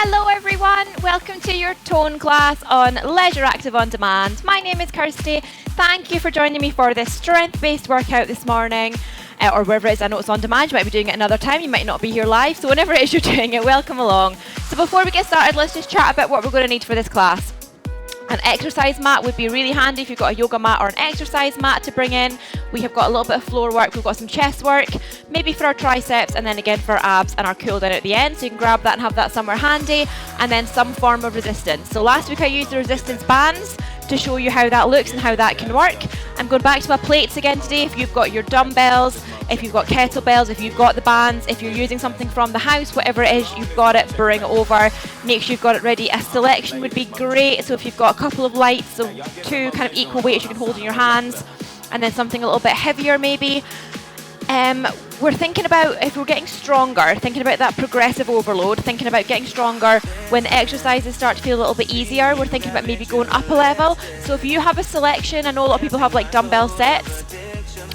Hello everyone, welcome to your tone class on Leisure Active on Demand. My name is Kirsty. Thank you for joining me for this strength-based workout this morning, or wherever it is. I know it's on demand, you might be doing it another time, you might not be here live, so whenever it is you're doing it, welcome along. So before we get started, let's just chat about what we're going to need for this class. An exercise mat would be really handy if you've got a yoga mat or an exercise mat to bring in. We have got a little bit of floor work, we've got some chest work, maybe for our triceps, and then again for our abs and our cool down at the end, so you can grab that and have that somewhere handy, and then some form of resistance. So last week I used the resistance bands to show you how that looks and how that can work. I'm going back to my plates again today. If you've got your dumbbells, if you've got kettlebells, if you've got the bands, if you're using something from the house, whatever it is, you've got it, bring it over. Make sure you've got it ready. A selection would be great. So if you've got a couple of lights, so two kind of equal weights you can hold in your hands, and then something a little bit heavier maybe. We're thinking about, if we're getting stronger, thinking about that progressive overload, thinking about getting stronger when the exercises start to feel a little bit easier. We're thinking about maybe going up a level. So if you have a selection, I know a lot of people have like dumbbell sets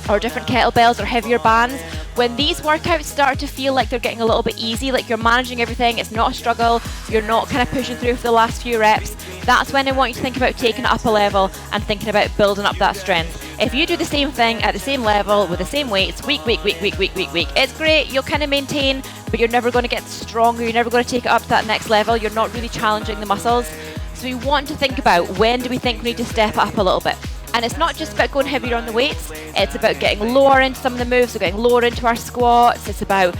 or different kettlebells or heavier bands. When these workouts start to feel like they're getting a little bit easy, like you're managing everything, it's not a struggle, you're not kind of pushing through for the last few reps, that's when I want you to think about taking it up a level and thinking about building up that strength. If you do the same thing at the same level with the same weights, week, it's great, you'll kind of maintain, but you're never going to get stronger, you're never going to take it up to that next level, you're not really challenging the muscles. So we want to think about, when do we think we need to step up a little bit? And it's not just about going heavier on the weights, it's about getting lower into some of the moves, so getting lower into our squats, it's about,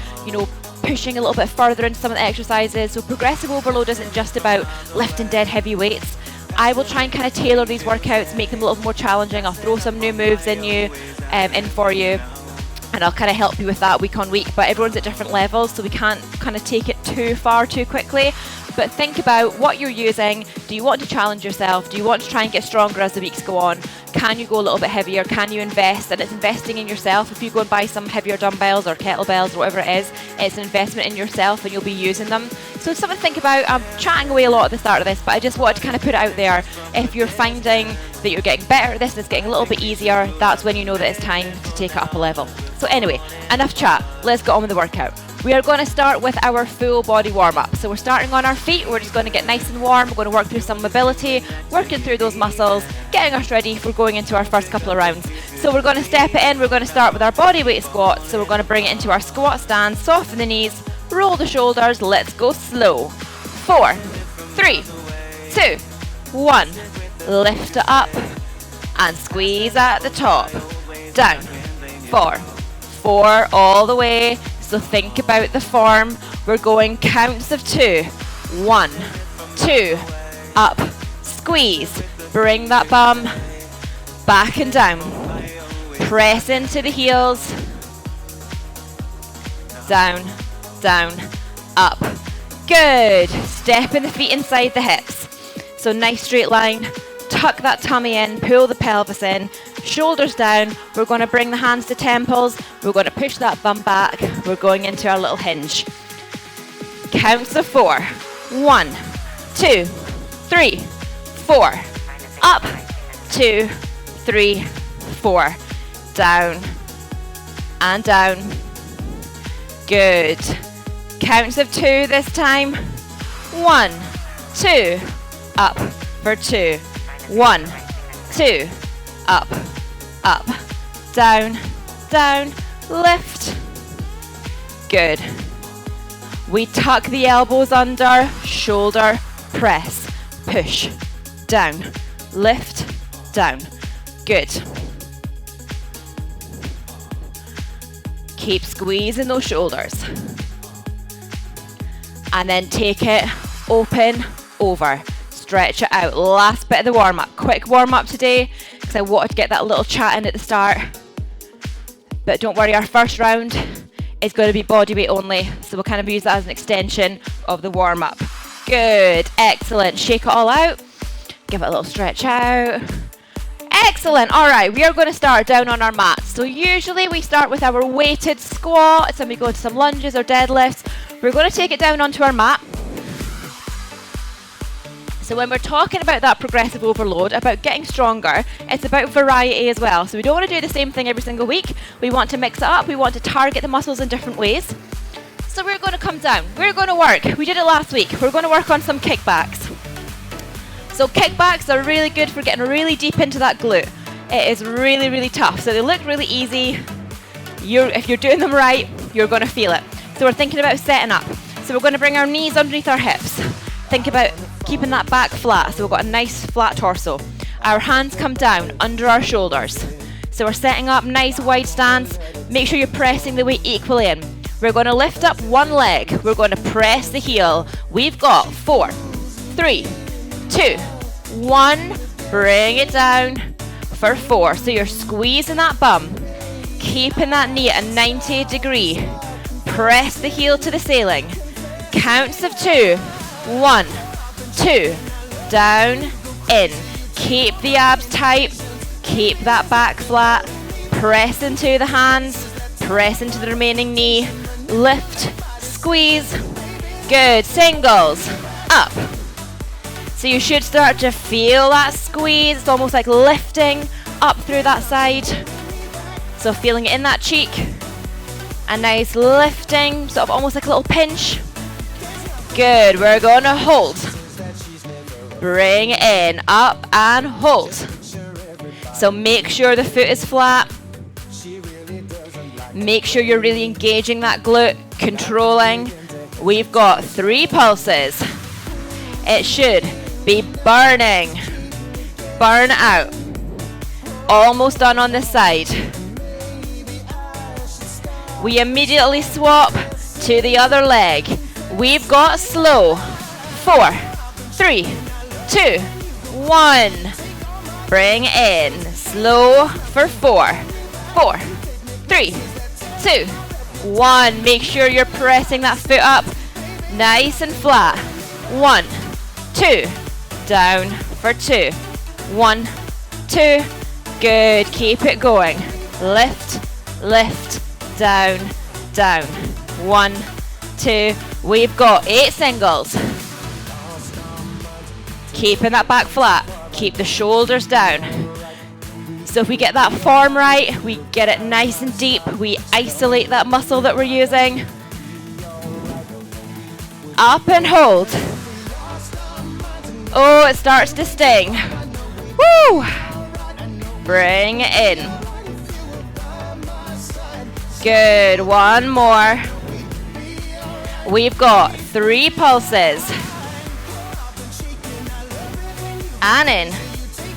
pushing a little bit further into some of the exercises. So progressive overload isn't just about lifting dead heavy weights. I will try and kind of tailor these workouts, make them a little more challenging. I'll throw some new moves in for you, and I'll kind of help you with that week on week. But everyone's at different levels, so we can't kind of take it too far too quickly. But think about what you're using. Do you want to challenge yourself? Do you want to try and get stronger as the weeks go on? Can you go a little bit heavier? Can you invest? And it's investing in yourself. If you go and buy some heavier dumbbells or kettlebells or whatever it is, it's an investment in yourself and you'll be using them. So it's something to think about. I'm chatting away a lot at the start of this, but I just wanted to kind of put it out there. If you're finding that you're getting better at this and it's getting a little bit easier, that's when you know that it's time to take it up a level. So anyway, enough chat. Let's get on with the workout. We are going to start with our full body warm-up. So we're starting on our feet. We're just going to get nice and warm. We're going to work through some mobility, working through those muscles, getting us ready for going into our first couple of rounds. So we're going to step it in. We're going to start with our body weight squats. So we're going to bring it into our squat stance, soften the knees, roll the shoulders. Let's go slow. 4, 3, 2, 1. Lift it up and squeeze at the top. Down. 4, 4 all the way. So think about the form. We're going counts of 2. 1, 2, up, squeeze. Bring that bum back and down. Press into the heels. Down, down, up. Good. Stepping the feet inside the hips. So nice straight line. Tuck that tummy in, pull the pelvis in, shoulders down. We're going to bring the hands to temples. We're going to push that bum back. We're going into our little hinge. Counts of 4. 1, 2, 3, 4. Up, 2, 3, 4. Down and down. Good. Counts of 2 this time. 1, 2, up for 2. 1, 2, up, up, down, down, lift. Good. We tuck the elbows under, shoulder, press, push, down, lift, down. Good. Keep squeezing those shoulders. And then take it open, over. Stretch it out. Last bit of the warm-up. Quick warm-up today because I wanted to get that little chat in at the start. But don't worry, our first round is going to be body weight only. So we'll kind of use that as an extension of the warm-up. Good. Excellent. Shake it all out. Give it a little stretch out. Excellent. All right, we are going to start down on our mats. So usually we start with our weighted squats and we go to some lunges or deadlifts. We're going to take it down onto our mat. So when we're talking about that progressive overload, about getting stronger, it's about variety as well. So we don't want to do the same thing every single week. We want to mix it up. We want to target the muscles in different ways. So we're going to come come down. We're going to work. We did it last week. We're going to work on some kickbacks. So kickbacks are really good for getting really deep into that glute. It is really, really tough. So they look really easy. If you're doing them right, you're going to feel it. So we're thinking about setting up. So we're going to bring our knees underneath our hips. Think about keeping that back flat. So we've got a nice flat torso. Our hands come down under our shoulders. So we're setting up nice wide stance. Make sure you're pressing the weight equally in. We're going to lift up one leg. We're going to press the heel. We've got 4, 3, 2, 1. Bring it down for 4. So you're squeezing that bum, keeping that knee at a 90 degree. Press the heel to the ceiling. Counts of 2. 1, 2. Down, in. Keep the abs tight. Keep that back flat. Press into the hands. Press into the remaining knee. Lift, squeeze. Good. Singles. Up. So you should start to feel that squeeze. It's almost like lifting up through that side. So feeling it in that cheek. A nice lifting, sort of almost like a little pinch. Good. We're going to hold. Bring it in. Up and hold. So make sure the foot is flat. Make sure you're really engaging that glute, controlling. We've got 3 pulses. It should be burning. Burn out. Almost done on this side. We immediately swap to the other leg. We've got slow. 4, 3, 2, 1. Bring in. Slow for 4, 4, 3, 2, 1. Make sure you're pressing that foot up nice and flat. 1, 2. Down for 2. 1, 2. Good. Keep it going. Lift, lift, down, down. 1, 2. We've got 8 singles. Keeping that back flat. Keep the shoulders down. So if we get that form right, we get it nice and deep, we isolate that muscle that we're using. Up and hold. Oh, it starts to sting. Woo! Bring it in. Good, one more. We've got 3 pulses. And in.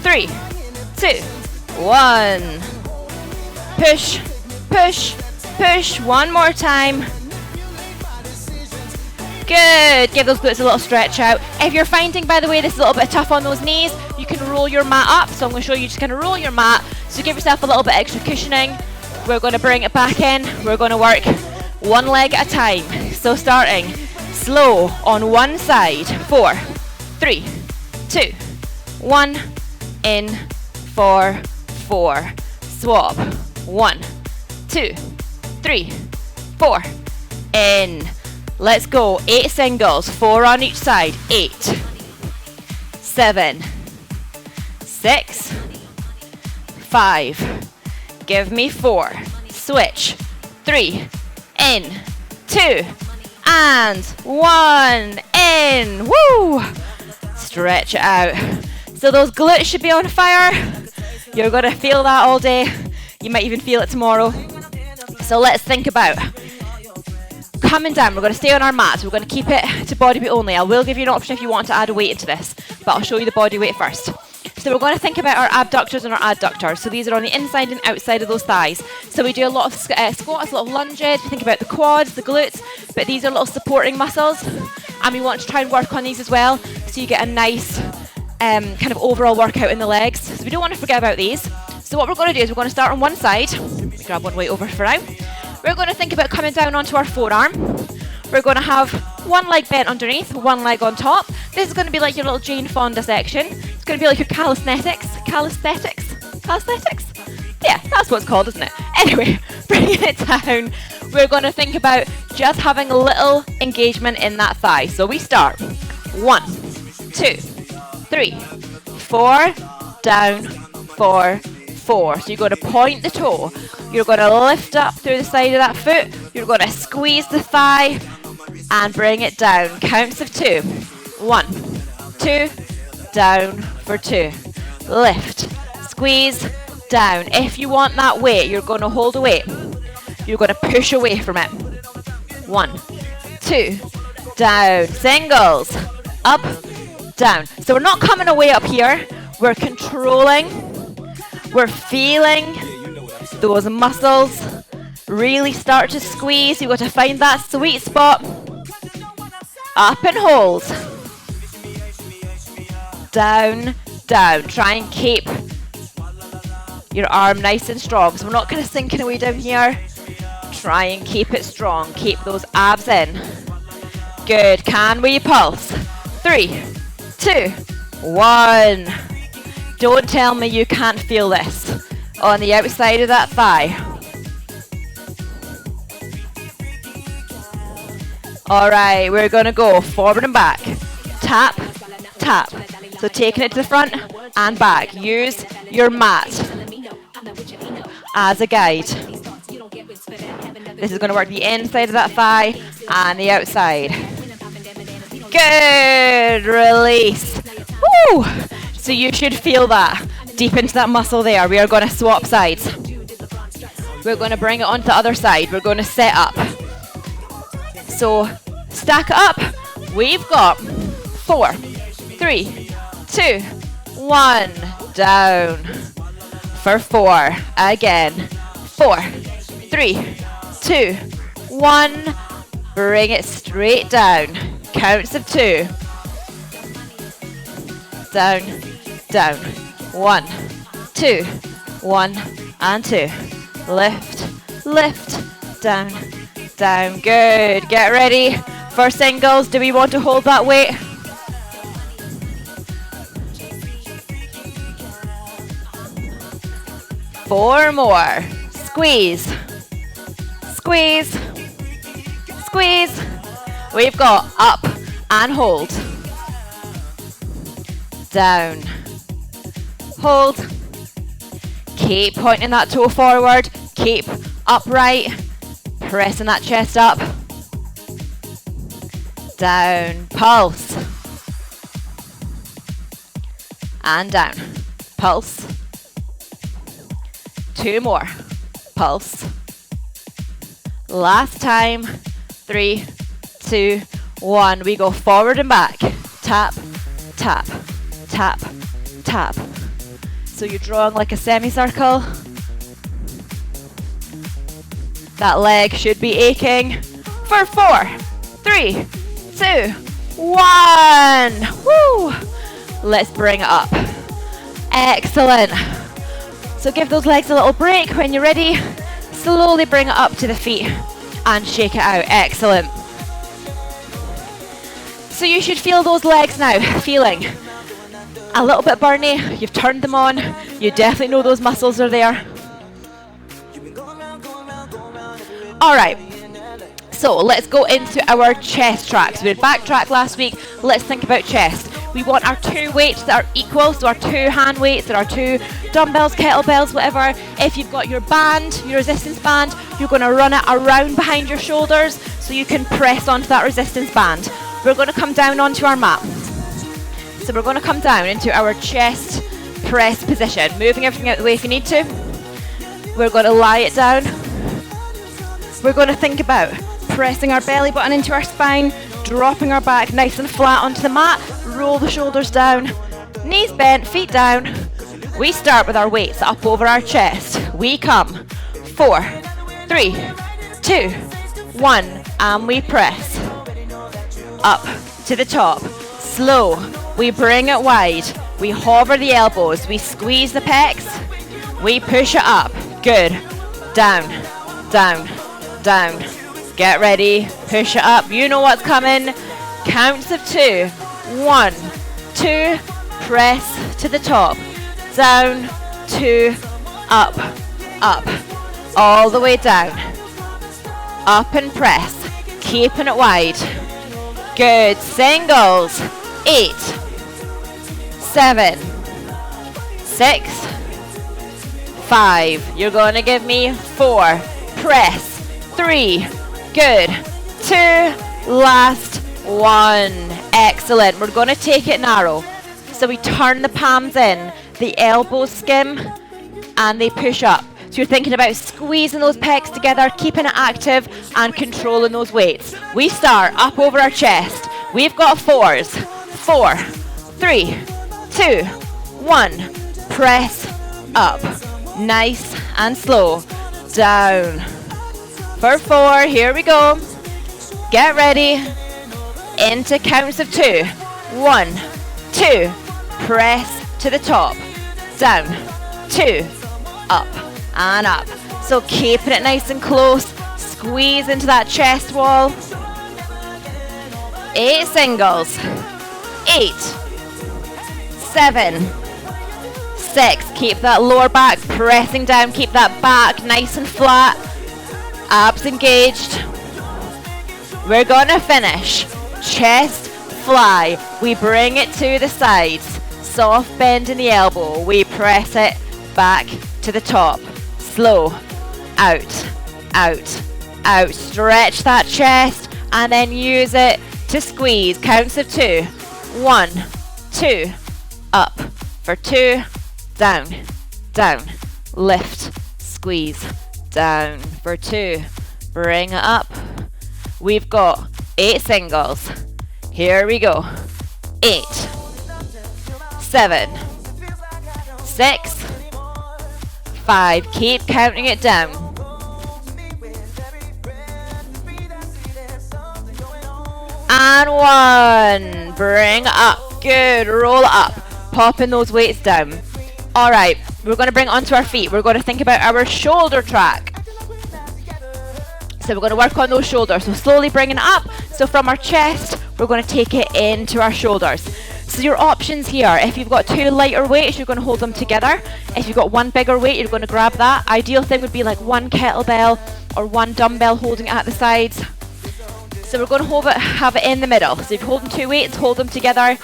3, 2, 1. Push, push, push. One more time. Good. Give those glutes a little stretch out. If you're finding, by the way, this is a little bit tough on those knees, you can roll your mat up. So I'm going to show you just kind of roll your mat. So give yourself a little bit extra cushioning. We're going to bring it back in. We're going to work one leg at a time. So starting slow on one side. 4, 3, 2, 1. In for 4. Swap. 1, 2, 3, 4. In. Let's go. 8 singles. 4 on each side. 8, 7, 6, 5. Give me 4. Switch. 3. In. 2. And 1. In. Woo! Stretch it out. So those glutes should be on fire. You're going to feel that all day. You might even feel it tomorrow. So let's think about coming down. We're going to stay on our mats. We're going to keep it to body weight only. I will give you an option if you want to add a weight into this, but I'll show you the body weight first. So we're going to think about our abductors and our adductors. So these are on the inside and outside of those thighs. So we do a lot of squats, a lot of lunges. We think about the quads, the glutes, but these are little supporting muscles. And we want to try and work on these as well, so you get a nice kind of overall workout in the legs. So we don't want to forget about these. So what we're going to do is we're going to start on one side. Let me grab one weight over for now. We're going to think about coming down onto our forearm. We're going to have one leg bent underneath, one leg on top. This is going to be like your little Jane Fonda section. It's going to be like your calisthenics. Yeah, that's what it's called, isn't it? Anyway, bringing it down, we're going to think about just having a little engagement in that thigh. So we start. 1, 2, 3, 4, down, 4, 4. So you're going to point the toe. You're going to lift up through the side of that foot. You're going to squeeze the thigh. and bring it down. Counts of 2. 1, 2, down for 2. Lift, squeeze, down. If you want that weight, you're going to hold a weight. You're going to push away from it. 1, 2, down. Singles, up, down. So we're not coming away up here. We're controlling. We're feeling those muscles really start to squeeze. You've got to find that sweet spot. Up and hold. Down, down. Try and keep your arm nice and strong. So we're not kind of sinking away down here. Try and keep it strong. Keep those abs in. Good. Can we pulse? 3, 2, 1. Don't tell me you can't feel this on the outside of that thigh. All right, we're going to go forward and back. Tap, tap. So taking it to the front and back. Use your mat as a guide. This is going to work the inside of that thigh and the outside. Good. Release. Woo! So you should feel that deep into that muscle there. We are going to swap sides. We're going to bring it onto the other side. We're going to set up. So stack it up. We've got 4, 3, 2, 1. Down for 4. Again. 4, 3, 2, 1. Bring it straight down. Counts of 2. Down, down. 1, 2, 1, and 2. Lift, lift, down, down. Good. Get ready for singles. Do we want to hold that weight? Four more. Squeeze, squeeze, squeeze. We've got up and hold. Down, hold. Keep pointing that toe forward. Keep upright. Pressing that chest up. Down, pulse. And down, pulse. 2 more, pulse. Last time. 3, 2, 1. We go forward and back. Tap, tap, tap, tap. So you're drawing like a semicircle. That leg should be aching for 4, 3, 2, 1. Woo! Let's bring it up. Excellent. So give those legs a little break. When you're ready, slowly bring it up to the feet and shake it out. Excellent. So you should feel those legs now, feeling a little bit burny. You've turned them on. You definitely know those muscles are there. All right. So let's go into our chest tracks. We had back track last week. Let's think about chest. We want our 2 weights that are equal, so our 2 hand weights, or our 2 dumbbells, kettlebells, whatever. If you've got your band, your resistance band, you're going to run it around behind your shoulders so you can press onto that resistance band. We're going to come down onto our mat. So we're going to come down into our chest press position, moving everything out of the way if you need to. We're going to lie it down. We're going to think about pressing our belly button into our spine, dropping our back nice and flat onto the mat, roll the shoulders down, knees bent, feet down. We start with our weights up over our chest. We come 4, 3, 2, 1, and we press up to the top. Slow. We bring it wide. We hover the elbows. We squeeze the pecs. We push it up. Good. Down, down, down. Get ready. Push it up. You know what's coming. Counts of 2. 1, 2. Press to the top. Down, 2. Up, up. All the way down. Up and press. Keeping it wide. Good. Singles. 8, 7, 6, 5. You're going to give me 4. Press. 3. Good. 2. Last one. Excellent. We're going to take it narrow. So we turn the palms in, the elbows skim, and they push up. So you're thinking about squeezing those pecs together, keeping it active, and controlling those weights. We start up over our chest. We've got 4s. 4, 3, 2, 1. Press up. Nice and slow. Down. For 4, here we go. Get ready. Into counts of 2. 1, 2. Press to the top. Down. 2. Up. And up. So keeping it nice and close. Squeeze into that chest wall. 8 singles. 8. 7. 6. Keep that lower back pressing down. Keep that back nice and flat. Abs engaged. We're gonna finish. Chest fly. We bring it to the sides. Soft bend in the elbow. We press it back to the top. Slow. Out. Out. Out. Stretch that chest and then use it to squeeze. Counts of 2. 1, 2. Up. For 2. Down. Down. Lift. Squeeze. Down. For 2. Bring it up. We've got 8 singles. Here we go. 8. 7. 6. 5. Keep counting it down. And 1. Bring up. Good. Roll up. Popping those weights down. Alright, we're going to bring it onto our feet. We're going to think about our shoulder track. So we're going to work on those shoulders. So slowly bringing it up. So from our chest, we're going to take it into our shoulders. So your options here, if you've got 2 lighter weights, you're going to hold them together. If you've got 1 bigger weight, you're going to grab that. Ideal thing would be like 1 kettlebell or 1 dumbbell holding it at the sides. So we're going to have it in the middle. So if you're holding 2 weights, hold them together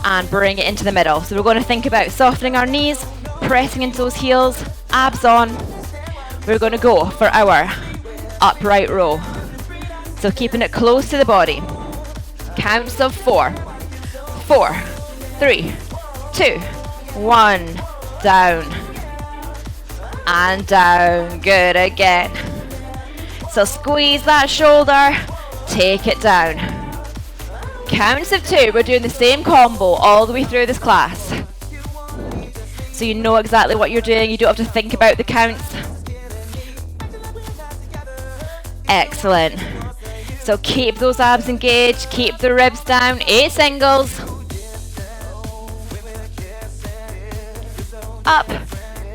and bring it into the middle. So we're going to think about softening our knees, pressing into those heels, abs on. We're going to go for our upright row. So keeping it close to the body. Counts of 4. 4, 3, 2, 1. Down. And down. Good again. So squeeze that shoulder. Take it down. Counts of 2. We're doing the same combo all the way through this class. So you know exactly what you're doing. You don't have to think about the counts. Excellent. So keep those abs engaged. Keep the ribs down. 8 singles. Up,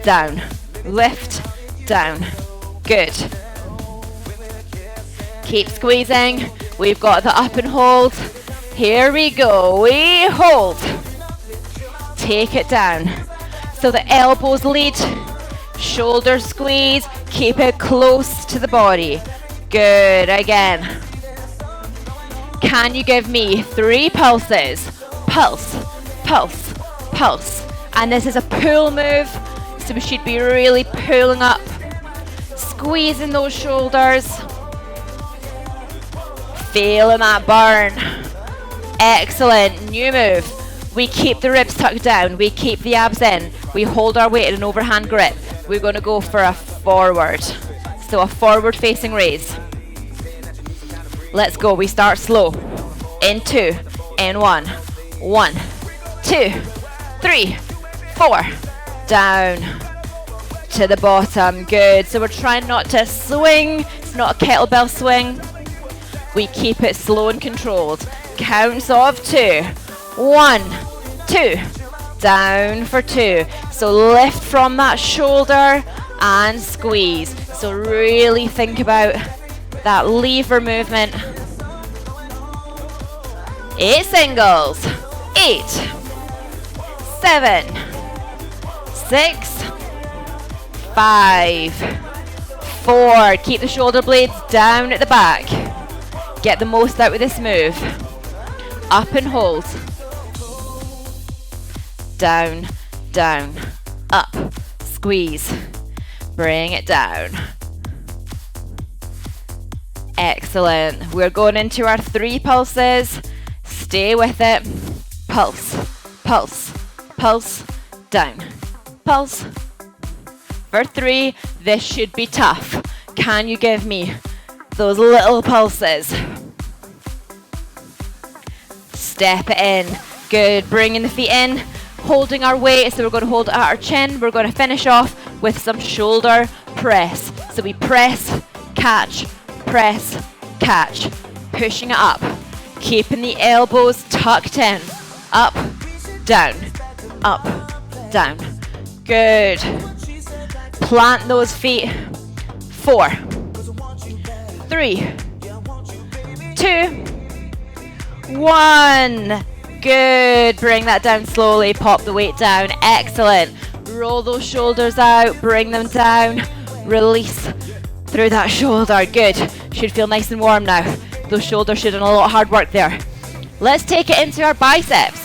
down, lift, down. Good. Keep squeezing. We've got the up and hold. Here we go. We hold. Take it down. So the elbows lead. Shoulders squeeze. Keep it close to the body. Good. Again. Can you give me 3 pulses? Pulse, pulse, pulse. And this is a pull move. So we should be really pulling up. Squeezing those shoulders. Feeling that burn. Excellent. New move. We keep the ribs tucked down. We keep the abs in. We hold our weight in an overhand grip. We're going to go for a forward. So a forward facing raise. Let's go. We start slow. In 2. In 1. 1, 2, 3, 4. Down to the bottom. Good. So we're trying not to swing. It's not a kettlebell swing. We keep it slow and controlled. Counts of 2. 1, 2. Down for 2. So lift from that shoulder and squeeze. So really think about that lever movement. 8 singles. 8, 7, 6, 5, 4. Keep the shoulder blades down at the back. Get the most out with this move. Up and hold. Down, down, up, squeeze. Bring it down. Excellent. We're going into our 3 pulses. Stay with it. Pulse, pulse, pulse, down. Pulse. For 3, this should be tough. Can you give me those little pulses? Step it in. Good. Bringing the feet in, holding our weight. So we're going to hold it at our chin. We're going to finish off with some shoulder press. So we press, catch, pushing it up. Keeping the elbows tucked in. Up, down, up, down. Good. Plant those feet. 4, 3, 2, 1. Good. Bring that down slowly. Pop the weight down. Excellent. Roll those shoulders out. Bring them down. Release through that shoulder. Good. Should feel nice and warm now. Those shoulders should have done a lot of hard work there. Let's take it into our biceps.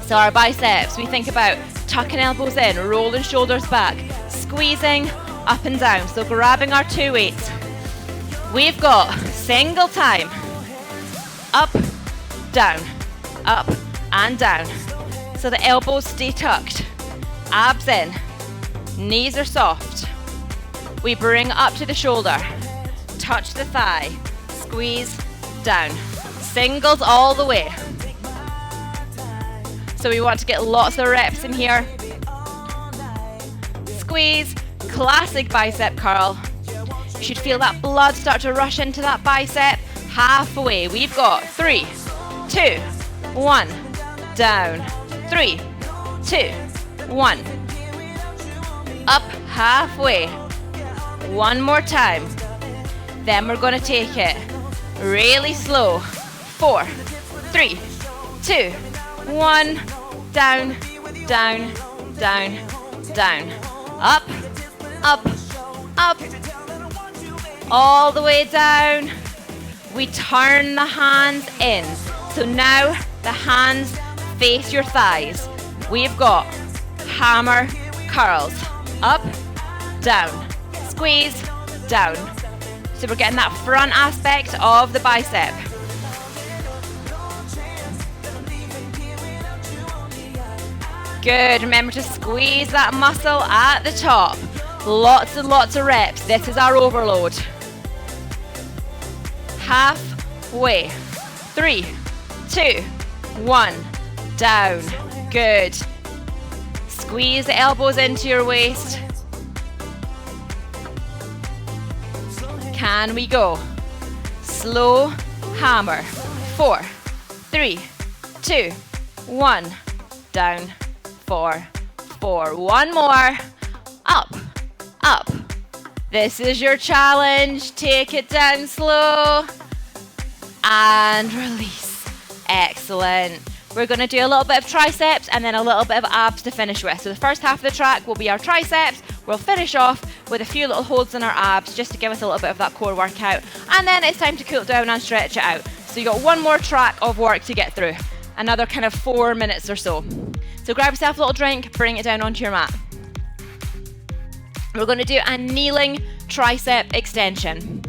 So our biceps, we think about tucking elbows in, rolling shoulders back, squeezing up and down. So grabbing our 2 weights. We've got single time. Up, down, up and down. So the elbows stay tucked. Abs in. Knees are soft. We bring up to the shoulder. Touch the thigh. Squeeze down. Singles all the way. So we want to get lots of reps in here. Squeeze. Classic bicep curl. You should feel that blood start to rush into that bicep. Halfway. We've got 3, 2, 1. Down. 3, 2, 1. Up halfway. One more time. Then we're going to take it really slow. 4, 3, 2, 1. Down, down, down, down. Up, up, up. All the way down. We turn the hands in. So now the hands face your thighs. We've got hammer curls. Up, down, squeeze, down. So we're getting that front aspect of the bicep. Good. Remember to squeeze that muscle at the top. Lots and lots of reps. This is our overload. Halfway. 3, 2, 1. Down. Good. Squeeze the elbows into your waist. Can we go? Slow hammer. 4, 3, 2, 1. Down. 4, 4. One more. Up, up. This is your challenge. Take it down slow. And release. Excellent. We're going to do a little bit of triceps and then a little bit of abs to finish with. So the first half of the track will be our triceps. We'll finish off with a few little holds in our abs just to give us a little bit of that core workout. And then it's time to cool down and stretch it out. So you got one more track of work to get through. Another kind of 4 minutes or so. So grab yourself a little drink, bring it down onto your mat. We're going to do a kneeling tricep extension.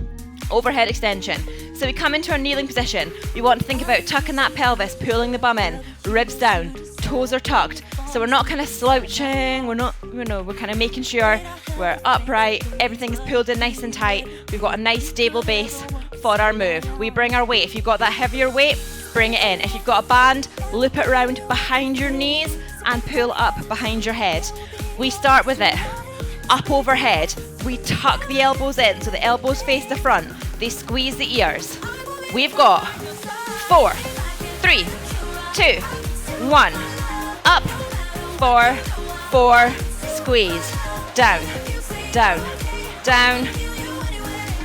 Overhead extension. So we come into our kneeling position. We want to think about tucking that pelvis, pulling the bum in, ribs down, toes are tucked. So we're not kind of slouching, we're kind of making sure we're upright, everything's pulled in nice and tight. We've got a nice stable base for our move. We bring our weight. If you've got that heavier weight, bring it in. If you've got a band, loop it around behind your knees and pull up behind your head. We start with it. Up overhead. We tuck the elbows in so the elbows face the front. They squeeze the ears. We've got 4, 3, 2, 1. Up, 4, 4, squeeze. Down, down, down.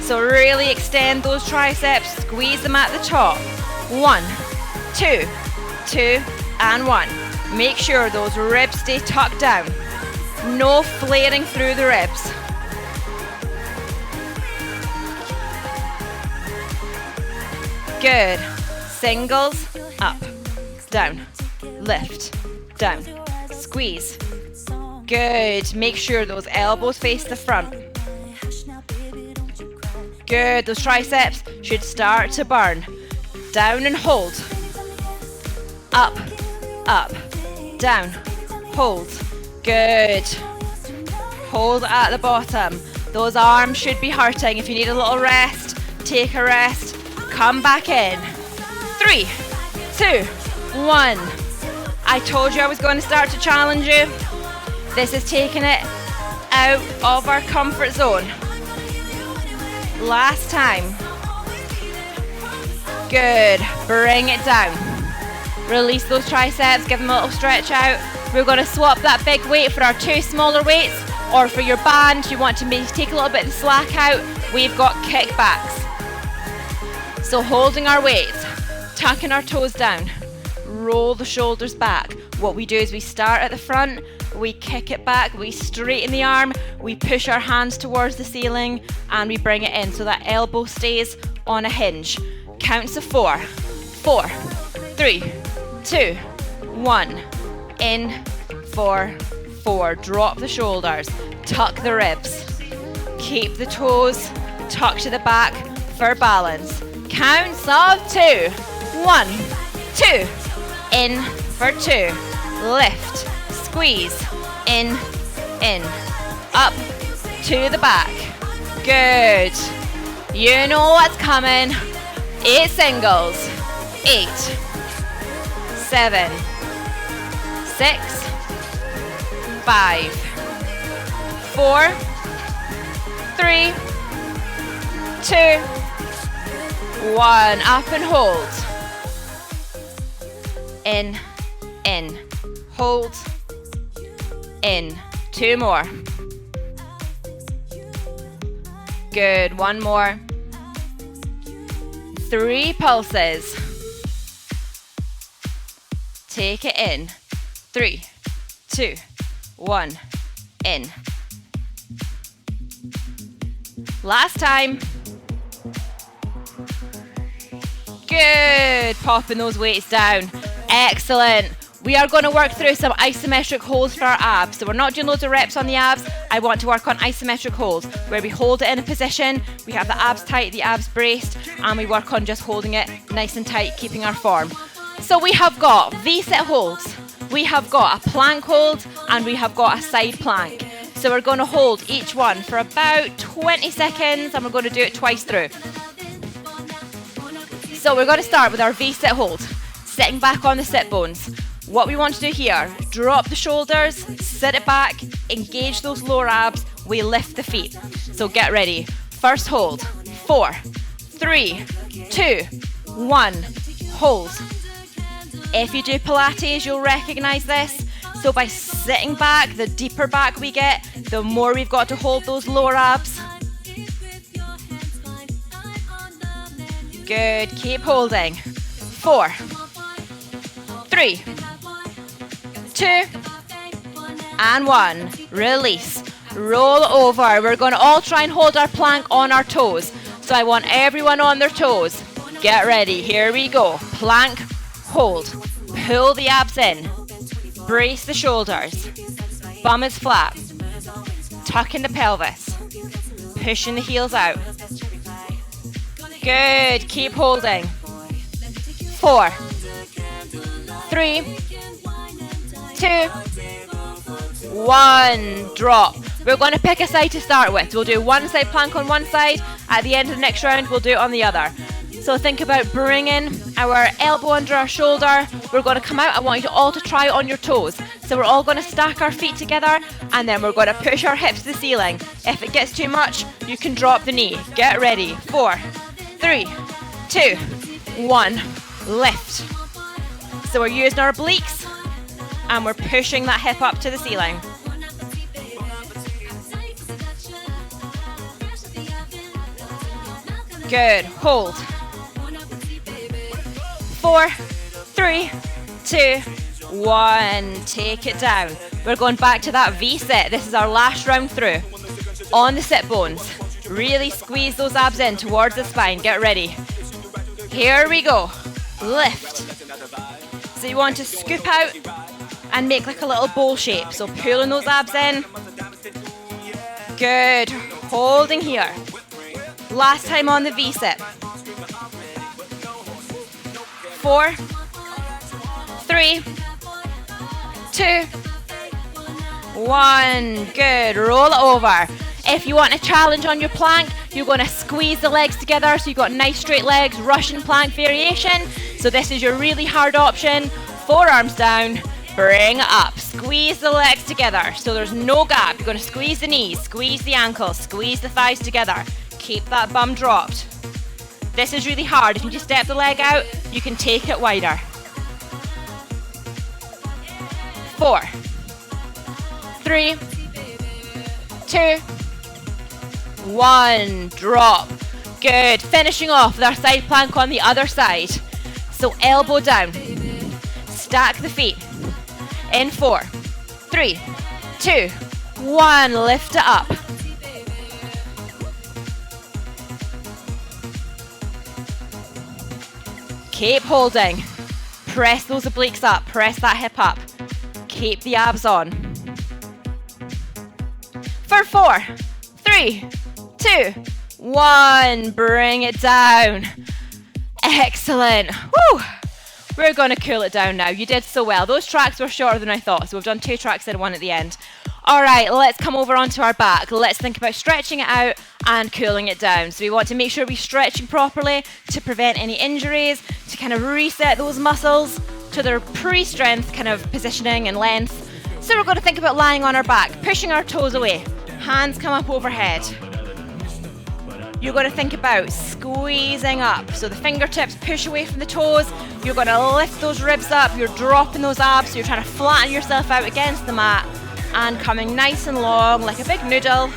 So really extend those triceps, squeeze them at the top. 1, 2, 2, and 1. Make sure those ribs stay tucked down. No flaring through the ribs. Good. Singles, up, down, lift, down, squeeze. Good. Make sure those elbows face the front. Good, those triceps should start to burn. Down and hold. Up, up, down, hold. Good. Hold at the bottom. Those arms should be hurting. If you need a little rest, take a rest. Come back in. 3, 2, 1. I told you I was going to start to challenge you. This is taking it out of our comfort zone. Last time. Good. Bring it down. Release those triceps. Give them a little stretch out. We're going to swap that big weight for our 2 smaller weights, or for your band, you want to take a little bit of the slack out. We've got kickbacks. So holding our weight, tucking our toes down, roll the shoulders back. What we do is we start at the front, we kick it back, we straighten the arm, we push our hands towards the ceiling, and we bring it in so that elbow stays on a hinge. Counts of 4. 4, 3, 2, 1. In for 4. Drop the shoulders, tuck the ribs. Keep the toes tucked to the back for balance. Counts of 2. 1, 2. In for 2. Lift, squeeze, in, up to the back. Good. You know what's coming. 8 singles. 8, 7, 6, 5, 4, 3, 2, 1. Up and hold. In, hold, in. 2 more. Good. 1 more. 3 pulses. Take it in. 3, 2, 1. In. Last time. Good. Popping those weights down. Excellent. We are going to work through some isometric holds for our abs. So we're not doing loads of reps on the abs. I want to work on isometric holds where we hold it in a position, we have the abs tight, the abs braced, and we work on just holding it nice and tight, keeping our form. So we have got V-sit holds, we have got a plank hold, and we have got a side plank. So we're going to hold each one for about 20 seconds, and we're going to do it twice through. So we're going to start with our V-sit hold, sitting back on the sit bones. What we want to do here, drop the shoulders, sit it back, engage those lower abs, we lift the feet. So get ready. First hold, 4, 3, 2, 1, hold. If you do Pilates, you'll recognize this. So by sitting back, the deeper back we get, the more we've got to hold those lower abs. Good, keep holding. 4, 3, 2, and 1. Release. Roll over. We're going to all try and hold our plank on our toes. So I want everyone on their toes. Get ready. Here we go. Plank, hold. Pull the abs in. Brace the shoulders. Bum is flat. Tuck in the pelvis. Pushing the heels out. Good. Keep holding. 4, 3, 2, 1. Drop. We're going to pick a side to start with. We'll do one side plank on one side. At the end of the next round, we'll do it on the other. So think about bringing our elbow under our shoulder. We're going to come out. I want you all to try it on your toes. So we're all going to stack our feet together, and then we're going to push our hips to the ceiling. If it gets too much, you can drop the knee. Get ready. 4, 3, 2, 1. Lift. So we're using our obliques, and we're pushing that hip up to the ceiling. Good. Hold. 4, 3, 2, 1. Take it down. We're going back to that V-sit. This is our last round through. On the sit bones. Really squeeze those abs in towards the spine. Get ready. Here we go. Lift. So you want to scoop out and make like a little bowl shape. So pulling those abs in. Good. Holding here. Last time on the V-sit. 4, 3, 2, 1. Good. Roll it over. If you want a challenge on your plank, you're going to squeeze the legs together so you've got nice straight legs, Russian plank variation. So this is your really hard option. Forearms down, bring it up. Squeeze the legs together so there's no gap. You're going to squeeze the knees, squeeze the ankles, squeeze the thighs together. Keep that bum dropped. This is really hard. If you just step the leg out, you can take it wider. 4, 3, 2, 1. Drop. Good. Finishing off with our side plank on the other side. So elbow down. Stack the feet. In 4, 3, 2, 1. Lift it up. Keep holding. Press those obliques up. Press that hip up. Keep the abs on. For 4, 3, 2, 1. Bring it down. Excellent. Woo. We're going to cool it down now. You did so well. Those tracks were shorter than I thought, so we've done 2 tracks and 1 at the end. All right, let's come over onto our back. Let's think about stretching it out and cooling it down. So we want to make sure we're stretching properly to prevent any injuries, to kind of reset those muscles to their pre-strength kind of positioning and length. So we're going to think about lying on our back, pushing our toes away. Hands come up overhead. You're going to think about squeezing up. So the fingertips push away from the toes. You're going to lift those ribs up. You're dropping those abs. So you're trying to flatten yourself out against the mat and coming nice and long like a big noodle.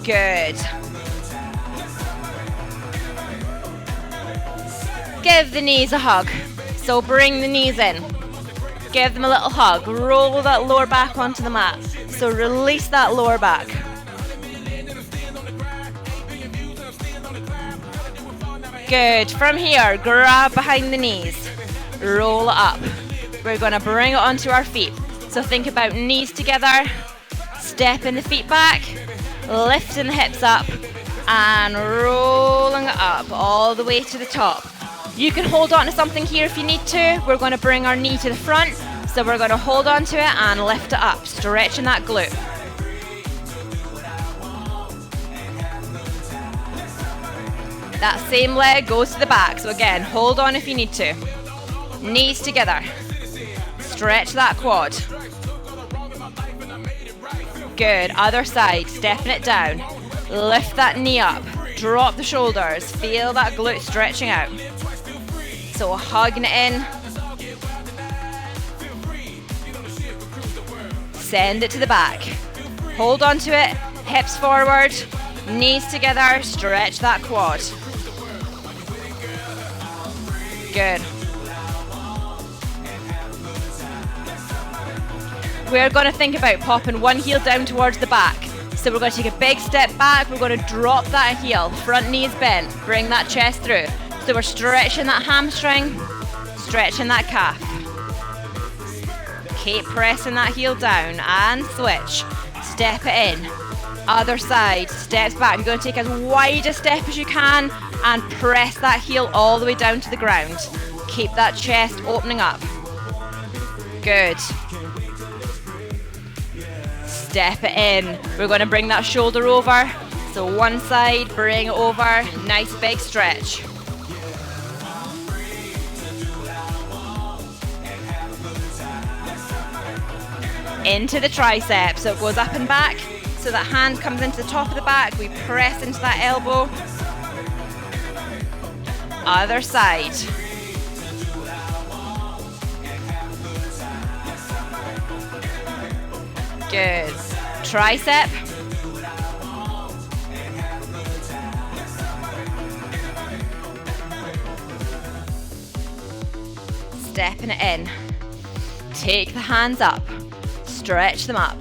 Good. Give the knees a hug. So bring the knees in. Give them a little hug. Roll that lower back onto the mat. So release that lower back. Good. From here, grab behind the knees. Roll it up. We're going to bring it onto our feet. So think about knees together, stepping the feet back, lifting the hips up, and rolling it up all the way to the top. You can hold on to something here if you need to. We're going to bring our knee to the front. So we're going to hold on to it and lift it up, stretching that glute. That same leg goes to the back. So again, hold on if you need to. Knees together. Stretch that quad. Good. Other side. Stepping it down. Lift that knee up. Drop the shoulders. Feel that glute stretching out. So hugging it in. Send it to the back. Hold on to it. Hips forward. Knees together. Stretch that quad. Good. We're going to think about popping one heel down towards the back. So we're going to take a big step back. We're going to drop that heel. Front knee is bent. Bring that chest through. So we're stretching that hamstring, stretching that calf. Keep pressing that heel down and switch. Step it in. Other side. Steps back. You're going to take as wide a step as you can and press that heel all the way down to the ground. Keep that chest opening up. Good. Step it in. We're going to bring that shoulder over. So one side, bring it over. Nice big stretch. Into the tricep. So it goes up and back. So that hand comes into the top of the back. We press into that elbow. Other side. Good. Tricep. Stepping it in. Take the hands up. Stretch them up.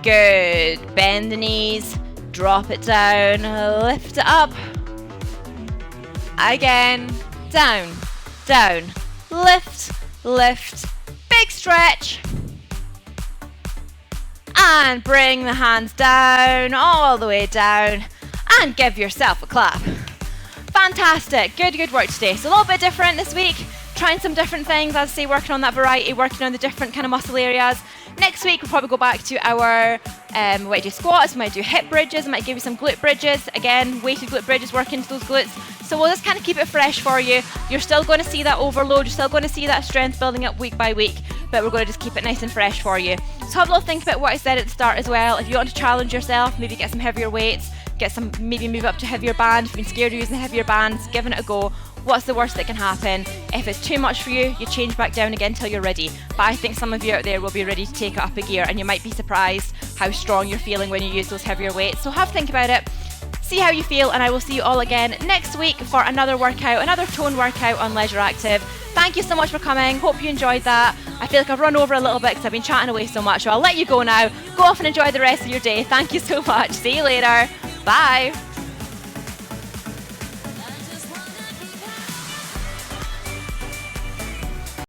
Good. Bend the knees. Drop it down. Lift it up. Again. Down. Down. Lift. Lift. Big stretch. And bring the hands down, all the way down. and give yourself a clap. Fantastic, good work today. So a little bit different this week, trying some different things, as I say, working on that variety, working on the different kind of muscle areas. Next week we'll probably go back to our, we might do squats, we might do hip bridges, we might give you some glute bridges. Again, weighted glute bridges, work into those glutes. So we'll just kind of keep it fresh for you. You're still going to see that overload, you're still going to see that strength building up week by week, but we're going to just keep it nice and fresh for you. So have a little think about what I said at the start as well. If you want to challenge yourself, maybe get some heavier weights, maybe move up to heavier bands. If you've been scared of using heavier bands, giving it a go. What's the worst that can happen? If it's too much for you, you change back down again until you're ready. But I think some of you out there will be ready to take it up a gear, and you might be surprised how strong you're feeling when you use those heavier weights. So have a think about it, see how you feel, and I will see you all again next week for another workout, another tone workout on Leisure Active. Thank you so much for coming. Hope you enjoyed that. I feel like I've run over a little bit because I've been chatting away so much, so I'll let you go now. Go off and enjoy the rest of your day. Thank you so much. See you later. Bye.